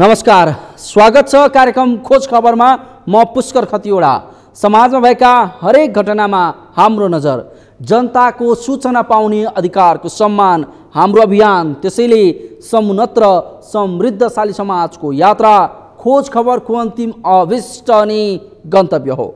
नमस्कार, स्वागत छ कार्यक्रम खोज खबरमा। म पुष्कर खतिवडा। समाजमा भएका हरेक घटनामा हाम्रो नजर। जनताको सूचना पाउने अधिकारको सम्मान हाम्रो अभियान। त्यसैले समुन्नत र समृद्धशाली समाजको यात्रा खोज खबरको अन्तिम अभिष्ट अनि गन्तव्य हो।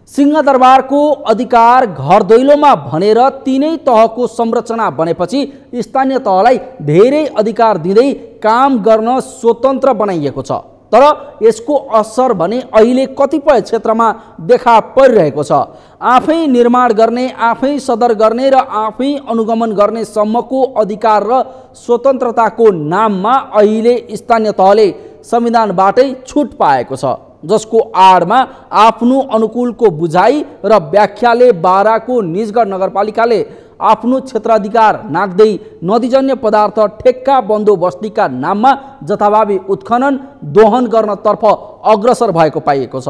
सिंहदरबारको अधिकार घर दैलोमा भनेर तीनै तहको संरचना बनेपछि स्थानीय तहलाई धेरै अधिकार दिँदै काम गर्न स्वतन्त्र बनाइएको छ। तर यसको असर भने अहिले कतिपय क्षेत्रमा देखा परिरहेको छ। आफै निर्माण गर्ने, आफै सदर गर्ने र आफै अनुगमन गर्ने सम्मको अधिकार र स्वतन्त्रताको नाममा अहिले स्थानीय तहले संविधानबाटै छुट पाएको छ, जसको आडमा आफ्नो अनुकूलको बुझाइ र व्याख्याले बाराको निजगढ नगरपालिकाले आफ्नो क्षेत्राधिकार नाग्दै नदीजन्य पदार्थ ठेक्का बन्दोबस्तीका नाममा जथाभावी उत्खनन दोहन गर्नतर्फ अग्रसर भएको पाइएको छ।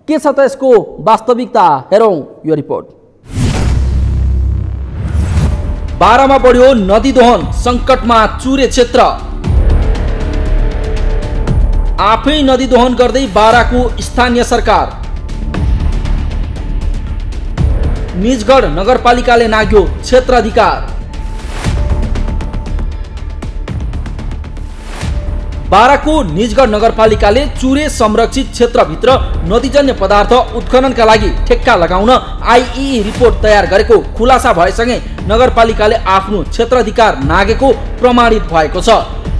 के छ त यसको वास्तविकता, हेरौँ यो रिपोर्ट। बारामा बढ्यो नदी दोहन, सङ्कटमा चुरे क्षेत्र। आफै नदी दोहन गर्दै बाराको स्थानीय सरकार। निजगढ नगरपालिकाले नाग्यो क्षेत्राधिकार। बाराको निजगढ नगरपालिकाले चुरे संरक्षित क्षेत्रभित्र नदीजन्य पदार्थ उत्खननका लागि ठेक्का लगाउन आइई रिपोर्ट तयार गरेको खुलासा भएसँगै नगरपालिकाले आफ्नो क्षेत्राधिकार नागेको प्रमाणित भएको छ।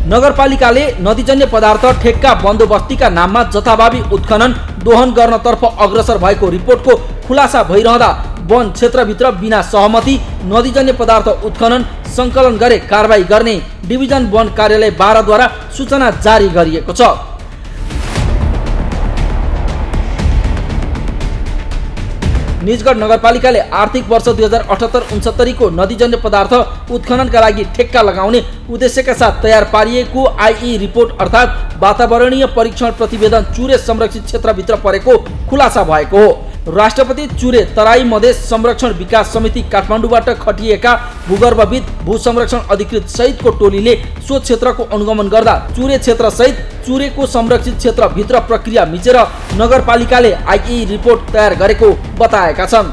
नगरपालिकाले नदीजन्य पदार्थ ठेक्का बन्दोबस्तीका नाममा जथाभावी उत्खनन दोहन गर्नतर्फ अग्रसर भएको रिपोर्टको खुलासा भइरहँदा वन क्षेत्रभित्र बिना सहमति नदीजन्य पदार्थ उत्खनन सङ्कलन गरे कारबाही गर्ने डिभिजन वन कार्यालय बाराद्वारा सूचना जारी गरिएको छ। निजगढ नगरपालिकाले आर्थिक वर्ष 2078-69 को नदीजन्य पदार्थ उत्खननका लागि ठेक्का लगाउने उद्देश्यका साथ तयार पारिएको आइई रिपोर्ट अर्थात् वातावरणीय परीक्षण प्रतिवेदन चुरे संरक्षित क्षेत्रभित्र परेको खुलासा भएको हो। राष्ट्रपति चुरे तराई मधेस संरक्षण विकास समिति काठमाडौँबाट खटिएका भूगर्भविद, भू संरक्षण अधिकृत सहितको टोलीले सो क्षेत्रको अनुगमन गर्दा चुरे क्षेत्र सहित चुरेको संरक्षित क्षेत्रभित्र प्रक्रिया मिचेर नगरपालिकाले आइई रिपोर्ट तयार गरेको बताएका छन्।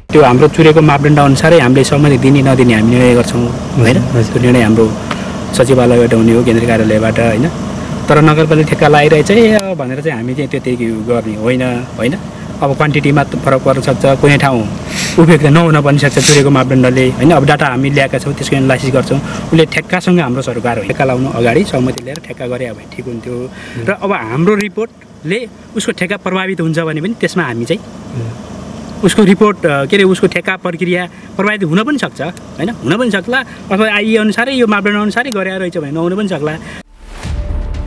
त्यो हाम्रो चुरेको मापदण्ड अनुसारै हामीले सहमति दिने नदिने हामी निर्णय गर्छौँ हैन। त्यो निर्णय हाम्रो सचिवालयबाट हुने हो, केन्द्रीय कार्यालयबाट हैन। तर नगरपालिका ठेक्का लगाइरहेछ भनेर चाहिँ हामी चाहिँ त्यति गर्ने होइन। अब क्वान्टिटीमा फरक पर्न सक्छ, कुनै ठाउँ उपयुक्त नहुन पनि सक्छ चुरेको मापदण्डले हैन। अब डाटा हामी ल्याएका छौँ, त्यसको एनालाइसिस गर्छौँ। उसले ठेक्कासँग हाम्रो सरकार हो, ठेक्का लाउनु अगाडि सहमति लिएर ठेक्का गरे भए ठिक हुन्थ्यो। र अब हाम्रो रिपोर्टले उसको ठेक्का प्रभावित हुन्छ भने पनि त्यसमा हामी चाहिँ उसको रिपोर्ट के अरे उसको ठेक्का प्रक्रिया प्रभावित हुन पनि सक्छ हैन, हुन पनि सक्ला। अथवा आइए अनुसारै यो मापदण्ड अनुसारै गरेर रहेछ भने नहुन पनि सक्ला।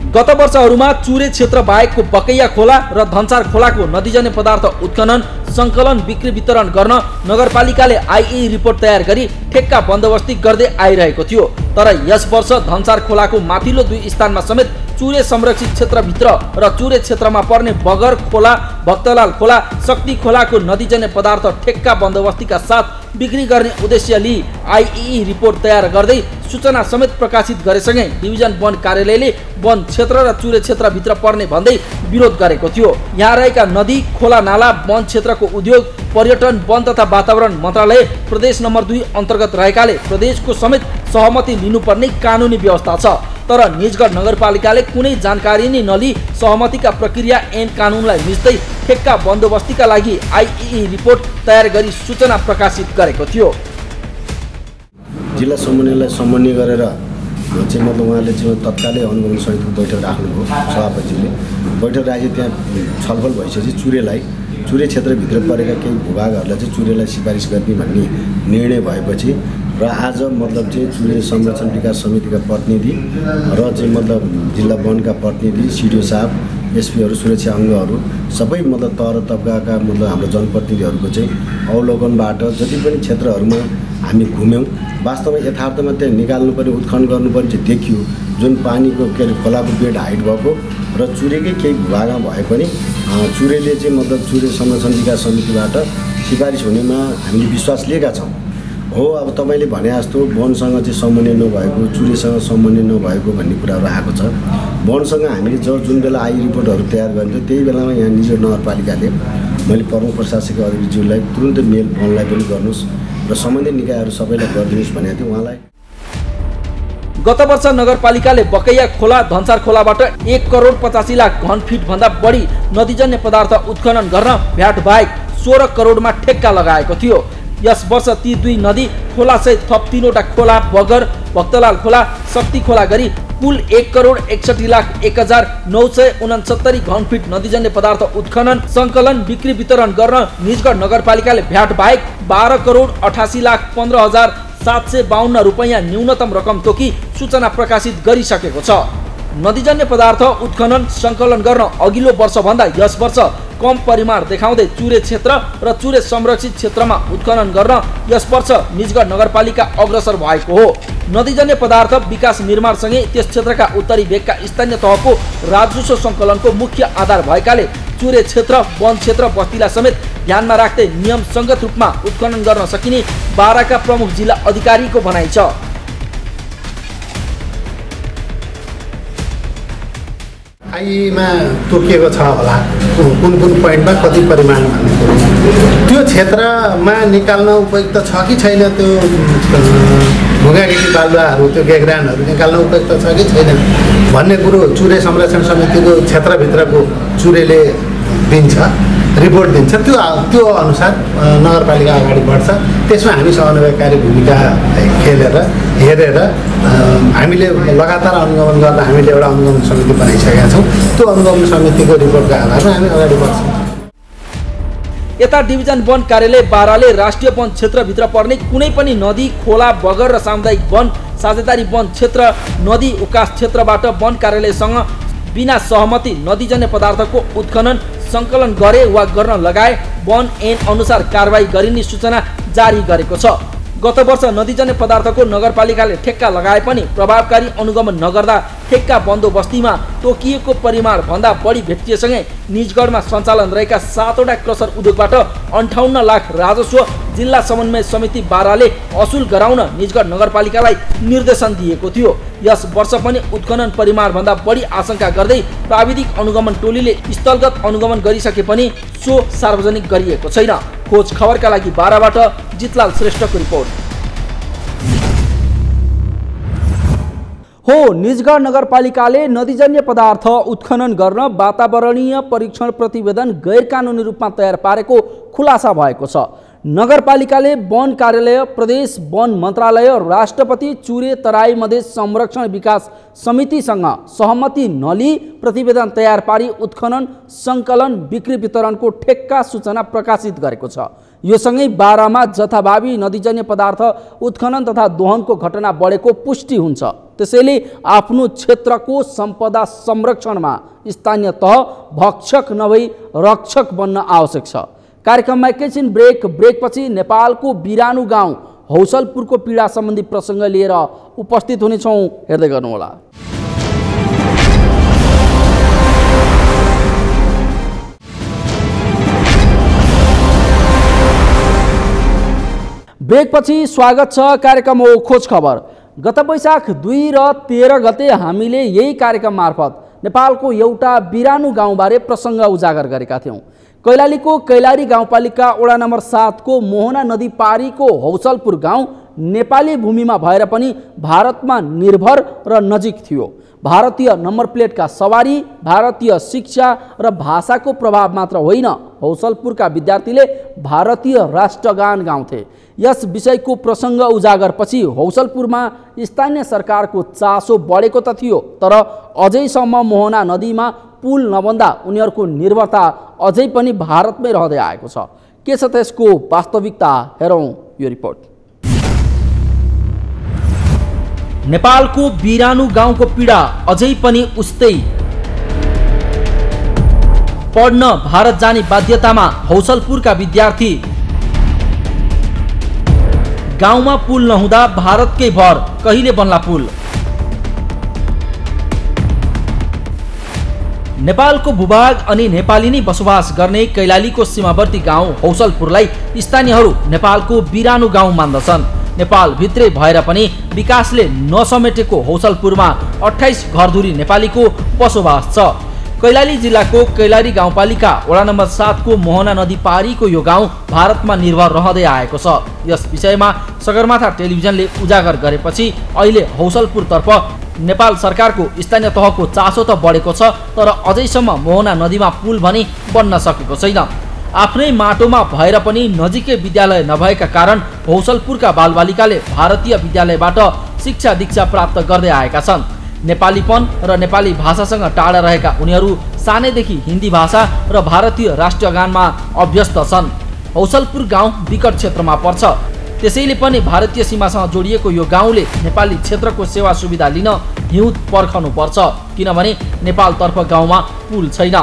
गत वर्षहरूमा चुरे क्षेत्र बाहेकको बकैया खोला र धनचार खोलाको नदीजन्य पदार्थ उत्खनन सङ्कलन बिक्री वितरण गर्न नगरपालिकाले आइई रिपोर्ट तयार गरी ठेक्का बन्दोबस्ती गर्दै आइरहेको थियो। तर यस वर्ष धनचार खोलाको माथिल्लो 2 स्थानमा समेत चुरे संरक्षित क्षेत्रभित्र र चुरे क्षेत्रमा पर्ने बगर खोला, भक्तलाल खोला, शक्ति खोलाको नदीजन्य पदार्थ ठेक्का बन्दोबस्तीका साथ बिक्री गर्ने उद्देश्य लिई आइई रिपोर्ट तयार गर्दै सूचना समेत प्रकाशित गरेसँगै डिभिजन वन कार्यालयले वन क्षेत्र र चुरे क्षेत्रभित्र पर्ने भन्दै विरोध गरेको थियो। यहाँ रहेका नदी, खोला, नाला, वन क्षेत्रको उद्योग, पर्यटन, वन तथा वातावरण मन्त्रालय प्रदेश नम्बर 2 अन्तर्गत रहेकाले प्रदेशको समेत सहमति लिनुपर्ने कानुनी व्यवस्था छ। तर निजगढ नगरपालिकाले कुनै जानकारी नै नलिई सहमतिका प्रक्रिया ऐन कानुनलाई मिच्दै ठेक्का बन्दोबस्तीका लागि आइई रिपोर्ट तयार गरी सूचना प्रकाशित गरेको थियो। जिल्ला समन्वयलाई समन्वय गरेर चाहिँ मतलब उहाँले चाहिँ तत्कालै अनुगमन सहितको बैठक राख्नुभयो। सभापतिले बैठक राखी त्यहाँ छलफल भइसकेपछि चुरे क्षेत्रभित्र परेका केही भूभागहरूलाई चाहिँ चुरेलाई सिफारिस गर्ने भन्ने निर्णय भएपछि र आज मतलब चाहिँ चुरे संरक्षण विकास समितिका प्रतिनिधि र चाहिँ मतलब जिल्ला वनका प्रतिनिधि, सिडिओ साहब, एसपीहरू, सुरक्षा अङ्गहरू सबै मतलब तह र तबकाका मतलब हाम्रो जनप्रतिनिधिहरूको चाहिँ अवलोकनबाट जति पनि क्षेत्रहरूमा हामी घुम्यौँ, वास्तवमा यथार्थमा त्यहाँ निकाल्नुपर्ने, उत्खनन गर्नुपर्ने चाहिँ देखियो। जुन पानीको के अरे खोलाको बेड हाइट भएको र चुरेकै केही भूभागमा भए पनि चुरेले चाहिँ मतलब चुरे संरक्षण विकास समितिबाट सिफारिस हुनेमा हामीले विश्वास लिएका छौँ। हो अब तपाईँले भने जस्तो वनसँग चाहिँ समन्वय नभएको, चुरेसँग समन्वय नभएको भन्ने कुराहरू आएको छ। वनसँग हामीले जुन बेला आई रिपोर्टहरू तयार गरिन्थ्यो त्यही बेलामा यहाँ निजगढ नगरपालिकाले मैले प्रमुख प्रशासकीय अधिकारीज्यूलाई तुरुन्तै मेल वनलाई पनि गर्नुहोस् र सम्बन्धित निकायहरू सबैलाई गरिदिनुहोस् भनेको थियो उहाँलाई। गत वर्ष नगरपालिकाले बकैया खोला धनसार खोलाबाट 1,85,00,000 घनफिट भन्दा बढी नदीजन्य पदार्थ उत्खनन गर्न भ्याट बाहेक 16 करोडमा ठेक्का लगाएको थियो। यस वर्ष ती दुई नदी खोलासहित थप 3वटा खोला बगर, भक्तलाल खोला, शक्ति खोला गरी कुल 1,61,01,969 घनफिट नदीजन्य पदार्थ उत्खनन, सङ्कलन, बिक्री वितरण गर्न निजगढ नगरपालिकाले भ्याट बाहेक 12,88,15,752 रुपैयाँ न्यूनतम रकम तोकी सूचना प्रकाशित गरिसकेको छ। नदीजन्य पदार्थ उत्खनन सङ्कलन गर्न अघिल्लो वर्षभन्दा यस वर्ष कम परिमाण देखाउँदै चुरे क्षेत्र र चुरे संरक्षित क्षेत्रमा उत्खनन गर्न यस वर्ष निजगढ नगरपालिका अग्रसर भएको हो। नदीजन्य पदार्थ विकास निर्माणसँगै त्यस क्षेत्रका उत्तरी भेगका स्थानीय तहको राजस्व सङ्कलनको मुख्य आधार भएकाले चुरे क्षेत्र, वन क्षेत्र, बस्तीलाई समेत ध्यानमा राख्दै नियम सङ्गत रूपमा उत्खनन गर्न सकिने बाराका प्रमुख जिल्ला अधिकारीको भनाइ छ। आईमा तोकिएको छ होला कुन पोइन्टमा कति परिमाण भन्ने कुरो। त्यो क्षेत्रमा निकाल्न उपयुक्त छ कि छैन, त्यो ढुङ्गागिटी बालुवाहरू, त्यो गेग्रानहरू निकाल्न उपयुक्त छ कि छैन भन्ने कुरो चुरे संरक्षण समितिको क्षेत्रभित्रको चुरेले दिन्छ, रिपोर्ट दिन्छ। त्यो अनुसार नगरपालिका अगाडि बढ्छ। त्यसमा हामी समन्वयकारी भूमिका खेलेर हेरेर हामीले लगातार अनुगमन गर्दा हामीले एउटा अनुगमन समिति बनाइसकेका छौँ। त्यो अनुगमन समितिको रिपोर्टको आधारमा हामी अगाडि बढ्छौँ। यता डिभिजन वन कार्यालय बाराले राष्ट्रिय वन क्षेत्रभित्र पर्ने कुनै पनि नदी, खोला, बगर र सामुदायिक वन, साझेदारी वन क्षेत्र, नदी उकास क्षेत्रबाट वन कार्यालयसँग बिना सहमति नदीजन्य पदार्थको उत्खनन सङ्कलन गरे वा गर्न लगाए वन ऐन अनुसार कारबाही गरिने सूचना जारी गरेको छ। गत वर्ष नदीजन्य पदार्थको नगरपालिकाले ठेक्का लगाए पनि प्रभावकारी अनुगमन नगर्दा ठेक्का बन्दोबस्तीमा तोकिएको परिमाण भन्दा बढी भेटिएसँगै निजगढमा सञ्चालन रहेका 7वटा क्रसर उद्योगबाट 58 लाख राजस्व जिल्ला समन्वय समिति बाराले असुल गराउन निजगढ नगरपालिकालाई निर्देशन दिएको थियो। यस वर्ष पनि उत्खनन परिमाण भन्दा बढी आशंका गर्दै प्राविधिक अनुगमन टोलीले स्थलगत अनुगमन गरिसके पनि सो सार्वजनिक गरिएको छैन। खोज खबरका लागि बाराबाट जितलाल श्रेष्ठको रिपोर्ट। हो निजगढ नगरपालिकाले नदीजन्य पदार्थ उत्खनन गर्न वातावरणीय परीक्षण प्रतिवेदन गैरकानुनी रूपमा तयार पारेको खुलासा भएको छ। नगरपालिकाले वन कार्यालय, प्रदेश वन मन्त्रालय, राष्ट्रपति चुरे तराई मधेस संरक्षण विकास समितिसँग सहमति नलिई प्रतिवेदन तयार पारी उत्खनन, सङ्कलन, बिक्री वितरणको ठेक्का सूचना प्रकाशित गरेको छ। यो सँगै बारामा जथाभावी नदीजन्य पदार्थ उत्खनन तथा दोहनको घटना बढेको पुष्टि हुन्छ। त्यसैले आफ्नो क्षेत्रको सम्पदा संरक्षणमा स्थानीय तह भक्षक नभई रक्षक बन्न आवश्यक छ। कार्यक्रममा एकैछिन ब्रेकपछि नेपालको बिरानु गाउँ हौसलपुरको पीडा सम्बन्धी प्रसङ्ग लिएर उपस्थित हुनेछौँ। हेर्दै गर्नुहोला। ब्रेकपछि स्वागत छ। कार्यक्रम हो खोज खबर। गत वैशाख 2 र 13 गते हामीले यही कार्यक्रम मार्फत नेपालको एउटा बिरानु गाउँबारे प्रसङ्ग उजागर गरेका थियौँ। कैलालीको कैलाली गाउँपालिका वडा नम्बर 7 को मोहना नदी पारीको हौसलपुर गाउँ नेपाली भूमिमा भएर पनि भारतमा निर्भर र नजिक थियो। भारतीय नम्बर प्लेटका सवारी, भारतीय शिक्षा र भाषाको प्रभाव मात्र होइन, हौसलपुरका विद्यार्थीले भारतीय राष्ट्रगान गाउँथे। यस विषयको प्रसङ्ग उजागरपछि हौसलपुरमा स्थानीय सरकारको चासो बढेको त थियो, तर अझैसम्म मोहना नदीमा पुल नबन्दा उनीहरूको निर्भरता अझै पनि भारतमै रहँदै आएको छ। के छ त्यसको वास्तविकता हेरौँ यो रिपोर्ट। नेपालको बिरानु गाउँको पीडा अझै पनि उस्तै। पढ्न भारत जाने बाध्यतामा हौसलपुरका विद्यार्थी। गाउँमा पुल नहुँदा भारतकै भर कहिले बन्ला पुल। नेपालको भूभाग अनि नेपाली नै बसोबास गर्ने कैलालीको सीमावर्ती गाउँ हौसलपुरलाई स्थानीयहरू नेपालको बिरानु गाउँ मान्दछन्। नेपालभित्रै भएर पनि विकासले नसमेटेको हौसलपुरमा 28 घरधुरी नेपालीको बसोबास छ। कैलाली जिल्लाको कैलाली गाउँपालिका वडा नम्बर 7 को मोहना नदी पारीको यो गाउँ भारतमा निर्भर रहँदै आएको छ। यस विषयमा सगरमाथा टेलिभिजनले उजागर गरेपछि अहिले हौसलपुरतर्फ नेपाल सरकारको स्थानीय तहको चासो त बढेको छ, तर अझैसम्म मोहना नदीमा पुल भने बन्न सकेको छैन। आफ्नै माटोमा भएर पनि नजिकै विद्यालय नभएका कारण हौसलपुरका बालबालिकाले भारतीय विद्यालयबाट शिक्षा दीक्षा प्राप्त गर्दै आएका छन्। नेपालीपन र नेपाली भाषासँग टाढा रहेका उनीहरू सानैदेखि हिन्दी भाषा र भारतीय राष्ट्रिय गानमा अभ्यस्त छन्। हौसलपुर गाउँ विकट क्षेत्रमा पर्छ, त्यसैले पनि भारतीय सीमासँग जोडिएको यो गाउँले नेपाली क्षेत्रको सेवा सुविधा लिन हिउँद पर्खनुपर्छ, किनभने नेपालतर्फ गाउँमा पुल छैन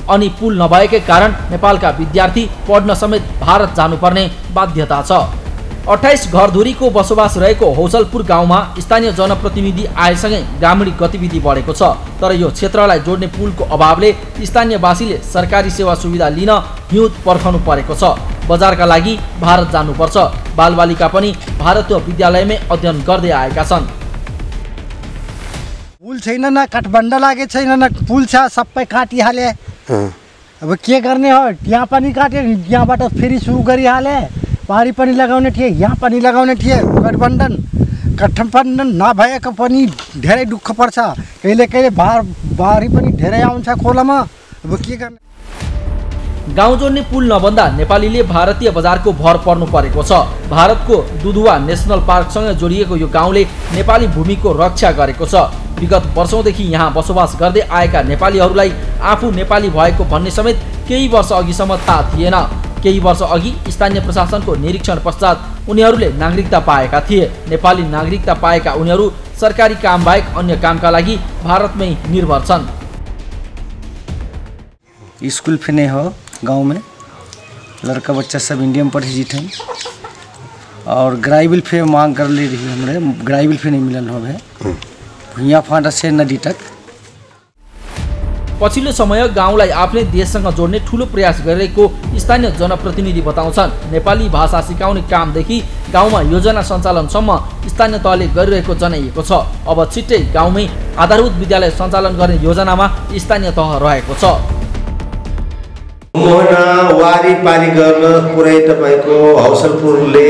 अनि पुल नभएकै कारण नेपालका विद्यार्थी पढ्न समेत भारत जानुपर्ने बाध्यता छ। 28 घरधुरीको बसोबास रहेको हौसलपुर गाउँमा स्थानीय जनप्रतिनिधि आएसँगै ग्रामीण गतिविधि बढेको छ, तर यो क्षेत्रलाई जोड्ने पुलको अभावले स्थानीयवासीले सरकारी सेवा सुविधा लिन हिउँद पर्खनु परेको छ। बजारका लागि भारत जानुपर्छ। बालबालिका पनि भारतीय विद्यालयमै अध्ययन गर्दै आएका छन्। पुल छैन, न काठमाडौँ लागे छैन, न पुल छ, सबै काटिहाले। अब के गर्ने हो, यहाँ पनि काटे, यहाँबाट फेरि सुरु गरिहाले। पारी पनि लगाउने थिए, यहाँ पनि लगाउने थिए। गठबन्धन नभएको पनि धेरै दुःख पर्छ। कहिले कहिले बारी पनि धेरै आउँछ खोलामा। अब के गर्ने। गाउँ जोड्ने पुल नबन्दा नेपालीले भारतीय बजारको भर पर्नु परेको छ। भारतको दुधुवा नेसनल पार्कसँग जोडिएको यो गाउँले नेपाली भूमिको रक्षा गरेको छ। विगत वर्षौंदेखि यहाँ बसोबास गर्दै आएका नेपालीहरूलाई आफू नेपाली भएको भन्ने समेत केही वर्ष अघिसम्म थाहा थिएन। केही वर्ष अघि स्थानीय प्रशासनको निरीक्षण पश्चात उनीहरूले नागरिकता पाएका थिए। नेपाली नागरिकता पाएका उनीहरू सरकारी काम बाहेक अन्य कामका लागि भारतमै निर्भर छन्। स्कूल फिर नहीं हो गांव में, लड़का बच्चा सब इंडिया में पढ़े जीते हैं और ग्राइबिल फे मांग कर ले रही हमरे, ग्राइबिल फे नहीं मिलन हो भुइयाँ फाँटा से नदी तक। पछिल्लो समय गाउँलाई आफ्नै देशसँग जोड्ने ठूलो प्रयास गरिरहेको स्थानीय जनप्रतिनिधि बताउँछन्। नेपाली भाषा सिकाउने कामदेखि गाउँमा योजना सञ्चालनसम्म स्थानीय तहले गरिरहेको जनाइएको छ। अब छिट्टै गाउँमै आधारभूत विद्यालय सञ्चालन गर्ने योजनामा स्थानीय तह रहेको छ। मोहना वारिपारी गर्न पुरै तपाईको हौसलपुरले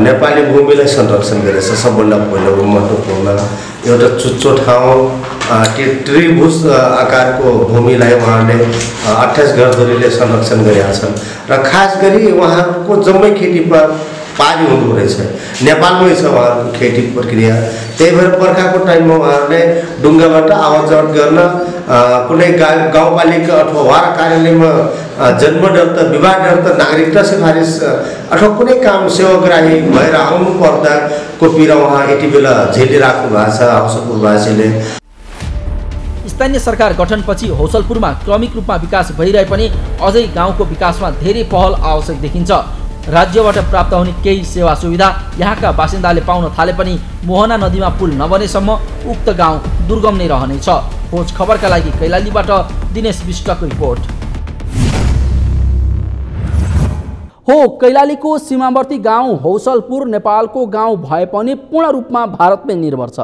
नेपाली भूमिलाई संरक्षण गरेछ। सबभन्दा पहिलो महत्त्वपूर्ण एउटा चुच्चो ठाउँ त्रिभुज आकारको भूमिलाई उहाँले 28 घरधुरीले संरक्षण गरेका छन् र खास गरी उहाँको जम्मै खेती पर पानी हुँदो रहेछ। नेपालमै छ उहाँको खेती प्रक्रिया। त्यही भएर बर्खाको टाइममा उहाँहरूले ढुङ्गाबाट आवाज जावट गर्न कुनै गाउँपालिका अथवा वार्ड कार्यालयमा जन्म दर्ता, विवाह दर्ता, नागरिकता सिफारिस अथवा कुनै काम सेवाग्राही भएर आउनु पर्दाको पीडा उहाँ यति बेला झेलिराख्नु भएको छ हौसलपुरवासीले। स्थानीय सरकार गठनपछि हौसलपुरमा क्रमिक रूपमा विकास भइरहे पनि अझै गाउँको विकासमा धेरै पहल आवश्यक देखिन्छ। राज्यबाट प्राप्त हुने केही सेवा सुविधा यहाँका बासिन्दाले पाउन थाले पनि मोहना नदीमा पुल नबनेसम्म उक्त गाउँ दुर्गम नै रहनेछ। खोज खबरका लागि कैलालीबाट दिनेश विष्टको रिपोर्ट। हो कैलालीको सीमावर्ती गाउँ हौसलपुर नेपालको गाउँ भए पनि पूर्ण रूपमा भारतमै निर्भर छ।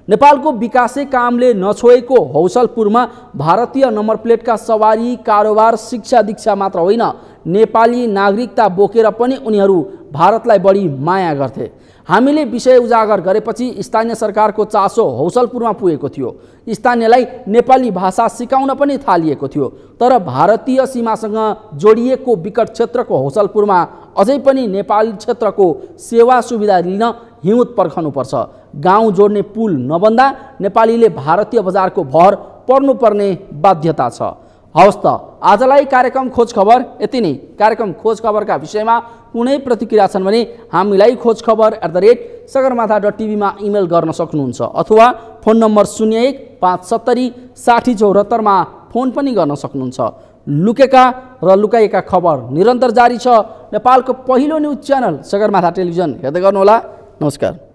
नेपालको विकासे कामले नछोएको हौसलपुरमा भारतीय नम्बर प्लेटका सवारी, कारोबार, शिक्षा दीक्षा मात्र होइन, नेपाली नागरिकता बोकेर पनि उनीहरू भारतलाई बढी माया गर्थे। हामीले विषय उजागर गरेपछि स्थानीय सरकारको चासो हौसलपुरमा पुगेको थियो। स्थानीयलाई नेपाली भाषा सिकाउन पनि थालिएको थियो, तर भारतीय सीमासँग जोडिएको विकट क्षेत्रको हौसलपुरमा अझै पनि नेपाली क्षेत्रको सेवा सुविधा लिन हिउँद पर्खनुपर्छ। गाउँ जोड्ने पुल नबन्दा नेपालीले भारतीय बजारको भर पर्नुपर्ने बाध्यता छ। हवस् त आजलाई कार्यक्रम खोज खबर यति नै। कार्यक्रम खोज खबरका विषयमा कुनै प्रतिक्रिया छन् भने हामीलाई खोजखबर@सगरमाथा.tv मा इमेल गर्न सक्नुहुन्छ अथवा फोन नम्बर 0157076074 मा फोन पनि गर्न सक्नुहुन्छ। लुकेका र लुकाएका खबर निरन्तर जारी छ। नेपालको पहिलो न्युज च्यानल सगरमाथा टेलिभिजन हेर्दै गर्नुहोला। नमस्कार।